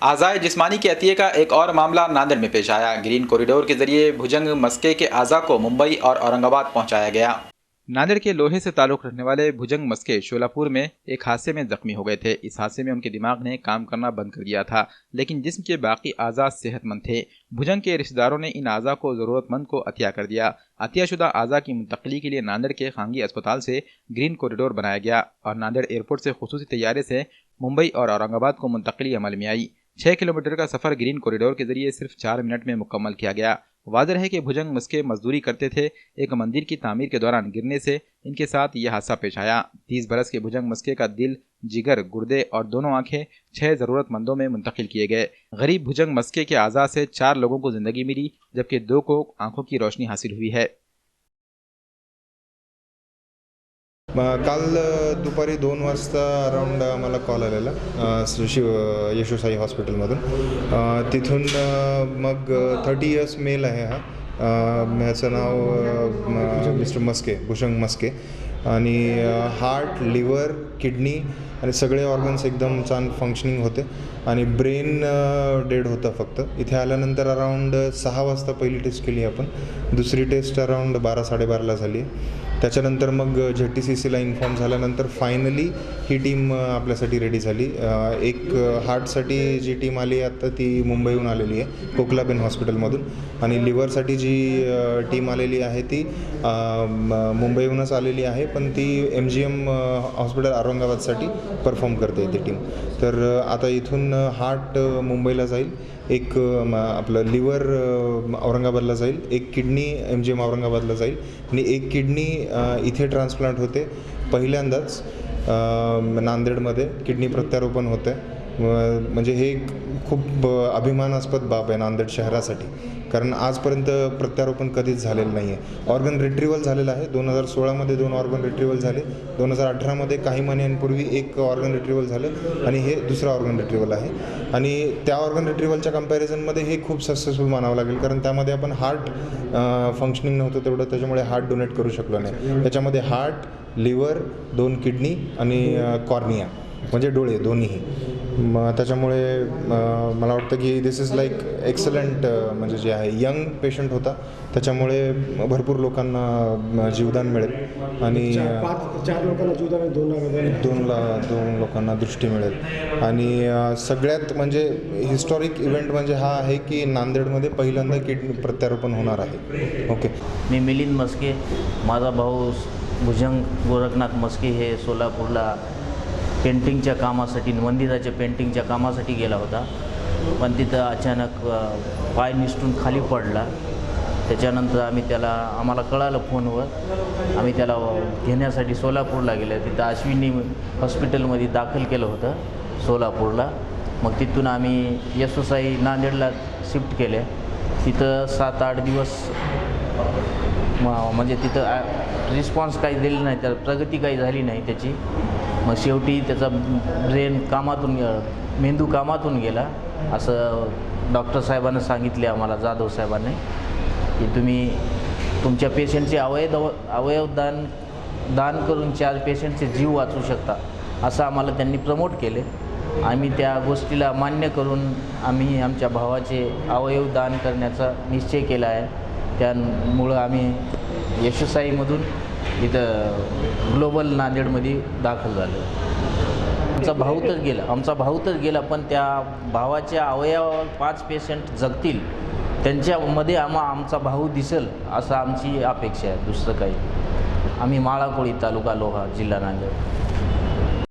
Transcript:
आज़ाए जिस्मानी के अतिये का एक और मामला नांदेड़ में पेश आया। ग्रीन कॉरिडोर के जरिए भुजंग मस्के के आज़ा को मुंबई और औरंगाबाद पहुंचाया गया। नांदेड़ के लोहे से ताल्लुक रखने वाले भुजंग मस्के शोलापुर में एक हादसे में जख्मी हो गए थे। इस हादसे में उनके दिमाग ने काम करना बंद कर दिया था, लेकिन जिस्म के बाकी आज़ा सेहतमंद थे। भुजंग के रिश्तेदारों ने इन आज़ा को ज़रूरतमंद को अतिया कर दिया। अतियाशुदा आज़ा की मुंतकली के लिए नांदेड़ के खांगी अस्पताल से ग्रीन कॉरिडोर बनाया गया और नांदेड़ एयरपोर्ट से खुसूसी तैयारे से मुंबई और औरंगाबाद को मुंतकली अमल में आई। 6 किलोमीटर का सफर ग्रीन कॉरिडोर के जरिए सिर्फ 4 मिनट में मुकम्मल किया गया। वाज़ेह है कि भुजंग मस्के मजदूरी करते थे। एक मंदिर की तामीर के दौरान गिरने से इनके साथ यह हादसा पेश आया। 30 बरस के भुजंग मस्के का दिल, जिगर, गुर्दे और दोनों आंखें 6 ज़रूरतमंदों में मुंतकिल किए गए। गरीब भुजंग मस्के के आज़ा से 4 लोगों को ज़िंदगी मिली, जबकि 2 को आंखों की रोशनी हासिल हुई है। काल दुपारी 2 वाजता अराऊंड आम्हाला कॉल आलेला येशूसाई हॉस्पिटलमधून. तिथून मग 30 इयर्स मेल आहे हा. ह्याचं नाव मिस्टर मस्के, भुजंग मस्के. आणि हार्ट, लिव्हर, किडनी आणि सगळे ऑर्गन्स एकदम छान फंक्शनिंग होते आणि ब्रेन डेड होता फक्त. इथे आल्यानंतर अराऊंड 6 वाजता पहिली टेस्ट केली आपण. दुसरी टेस्ट अराऊंड 12-12:30ला झाली. त्याच्यानंतर मग ZTCCला इन्फॉर्म झाल्यानंतर फायनली ही टीम आपल्यासाठी रेडी झाली. एक हार्टसाठी जी टीम आली आता ती मुंबईहून आलेली आहे, कोकलाबेन हॉस्पिटलमधून. आणि लिव्हरसाठी जी टीम आलेली आहे ती मुंबईहूनच आलेली आहे, पण ती MGM हॉस्पिटल औरंगाबादसाठी परफॉर्म करते ती टीम. तर आता इथून हार्ट मुंबईला जाईल, एक आपलं लिव्हर औरंगाबादला जाईल, एक किडनी MGM औरंगाबादला जाईल आणि एक किडनी इथे ट्रान्सप्लांट होते पहिल्यांदाच नांदेडमध्ये किडनी प्रत्यारोपण होतं आहे. म्हणजे हे खूप अभिमानास्पद बाब आहे नांदेड शहरासाठी, कारण आजपर्यंत प्रत्यारोपण कधीच झालेलं नाही आहे. ऑर्गन रिट्रीवल झालेलं आहे. 2016मध्ये 2 ऑर्गन रिट्रीवल झाले. 2018मध्ये काही महिन्यांपूर्वी एक ऑर्गन रिट्रीवल झालं आणि हे दुसरं ऑर्गन रिट्रीवल आहे. आणि त्या ऑर्गन रिट्रीवलच्या कंपॅरिझनमध्ये हे खूप सक्सेसफुल मानावं लागेल, कारण त्यामध्ये आपण हार्ट फंक्शनिंग नव्हतं तेवढं, त्याच्यामुळे हार्ट डोनेट करू शकलो नाही. त्याच्यामध्ये हार्ट, लिव्हर, 2 किडनी आणि कॉर्निया म्हणजे डोळे दोन्हीही. त्याच्यामुळे मला वाटतं की दिस इज लाईक एक्सलंट. म्हणजे जे आहे यंग पेशंट होता, त्याच्यामुळे भरपूर लोकांना जीवदान मिळेल आणि 4 लोकांना जीवदान, 2 लोकांना दृष्टी मिळेल. आणि सगळ्यात म्हणजे हिस्टॉरिक इव्हेंट म्हणजे हा आहे की नांदेडमध्ये पहिल्यांदा किडनी प्रत्यारोपण होणार आहे. ओके. मी मिलिंद मस्के, माझा भाऊ भुजंग गोरखनाथ मस्के हे सोलापूरला पेंटिंगच्या कामासाठी, मंदिराच्या पेंटिंगच्या कामासाठी गेला होता, पण तिथं अचानक पाय निसटून खाली पडला. त्याच्यानंतर आम्हाला कळालं फोनवर. आम्ही त्याला घेण्यासाठी सोलापूरला गेलो. तिथं अश्विनी हॉस्पिटलमध्ये दाखल केलं होतं सोलापूरला. मग तिथून आम्ही येशूसाई नांदेडला शिफ्ट केले. तिथं 7-8 दिवस म्हणजे तिथं रिस्पॉन्स काही दिला नाही, त्याला प्रगती काही झाली नाही त्याची. मग शेवटी त्याचा ब्रेन मेंदू कामातून गेला असं डॉक्टर साहेबांना सांगितले आम्हाला, जाधव साहेबांनी, की तुम्ही तुमच्या पेशंटचे अवयव दान करून 4 पेशंटचे जीव वाचवू शकता असं आम्हाला त्यांनी प्रमोट केले. आम्ही त्या गोष्टीला मान्य करून आम्ही आमच्या भावाचे अवयव दान करण्याचा निश्चय केला आहे. त्यामुळं आम्ही येशूसाईमधून इथं ग्लोबल नांदेडमध्ये दाखल झालो. आमचा भाऊ तर गेला, पण त्या भावाच्या अवयवावर 5 पेशंट जगतील, त्यांच्यामध्ये आमचा भाऊ दिसेल असं आमची अपेक्षा आहे. दुसरं काही. आम्ही माळाकोळी, तालुका लोहा, जिल्हा नांदेड.